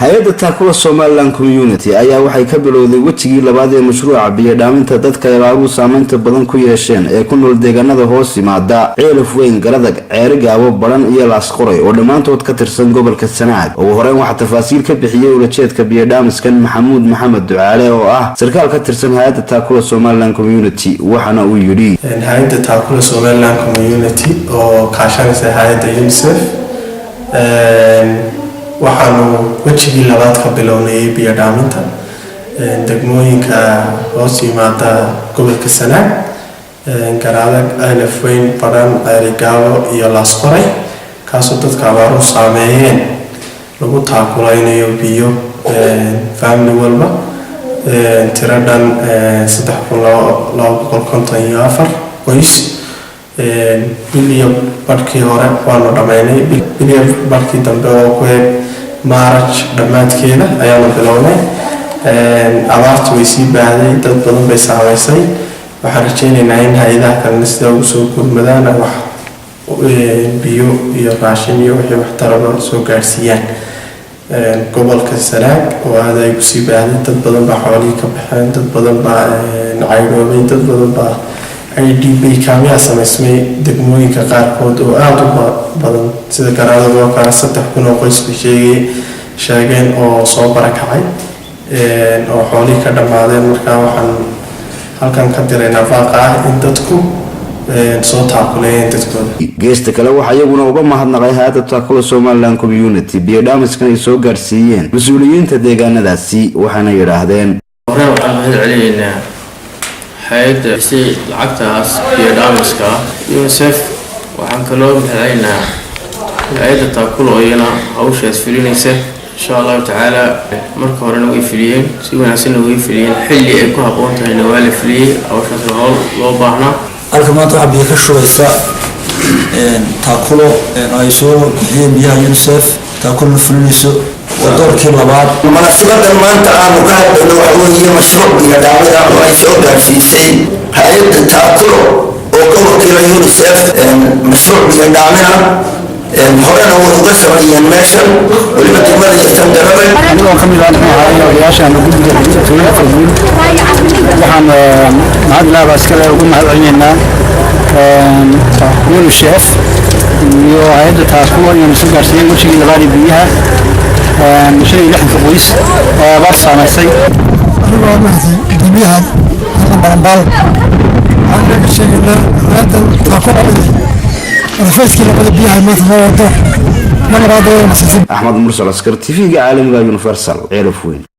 hay'adda Taakula Somaliland Community ayaa waxay ka bilowday wajigii labaad ee mashruuca biyo dhaaminta dadka ay saameynta badan ku yeesheen ee ku nool deegaanada hoos yimaada Ceelaf Weyn, Garadag, Ceerigaabo, Baran iyo Laasqoray oo dhamaantood ka tirsan gobolka Sanaag. ugu horreyn waxa tafaasiil ka bixiyay ulajeedka biyo dhaamiskan Maxamuud Maxamed Ducaale oo ah sarkaal ka tirsan hay'adda Taakula Somaliland Community, waxana uu yiri hay'adda Taakula Somaliland Community oo kaashanaysa hay'adda UNICEF waxaanu wajigii labaad ka bilownay biyo dhaaminta degmooyinka hoos yimaada gobolka Sanaag, Garadag, Ceelaf Weyn, Baran, Ceerigaabo iyo Laasqoray, kaasoo dadka abaaruhu saameeyeen lagu taakulaynayo biyo family walba tiradan 3254 qoys. biliyo barkii hore waanu dhamaynay, biliyo barkii dambe oo ku eeg March dhamaadkeeda ayaanu bilownay. abaartu way sii baahday, dad badan bay saameysay. waxaan rajaynaynaa in hay'adaha kalena sida ugu soo gurmadaan wax biyo iyo raashin iyo wixii waxtaraba soo gaarsiiyaan gobolka Sanaag oo aad ay u sii baahday. dad badan baa xoolihii ka baxeen, dad badan baa cayroobay, dad badan baa IDP kaamiya samaysmay degmooyinka qaarkood oo aad u badan sida Garadag oo kale 3,000 oo qoys sheegeen oo soo barakacay oo xoolihii ka dhamaadeen. markaa waxaan halkan ka diraynaa faaqa ah in dadku soo taakulayeen dadkooda. geesta kale waxa iyaguna uga mahadnaqay hay'adda Taakula Somaliland Community biyo dhaamiskan ay soo gaarsiiyeen mas'uuliyiinta deegaanadaasi, waxaana yiraahdeen waxaan mahadcelinaynaa hay'adda si lacagtaas biyo dhaamiska UNICEF. waxaan kaloo mahadcelinaynaa hay'adda Taakula oo iyana hawshaas fulinaysa insha Allah taala. marka horena way fuliyeen, si wanaagsan way fuliyeen, xilli ay ku habboon tahay waa la fuliyay. hawshaas loo baahnaa. halka maanta waxa biyo ka shubeysa Taakula ay soo bixiyeen biyaha UNICEF. Taakula fulinayso ودوركي لبعض مناسبة ما أنت عامل قاعد وهي مشروع يدعم رئيس أوغارسيسي هيئة Taakula وكل يونيسف مشروع يدعمها هورنا وقصر ينمشي ولما تمر يستمرون. أنا كمل أنا هاي عشان نقول لك وحن هذا لا بس كذا وقلنا هذا عيننا يونيسف وهيئة Taakula يونيسف قارسين وش اللي غادي بيها مشي لحن كويس بس أنا سي أنا ما بيها أنا بنبال أنا شيء لا هذا Taakula أنا فايز كلا بدي بيها ما تفوضه. أحمد مرسل عسكري TV عالمي يونيفرسال Ceelaf Weyn.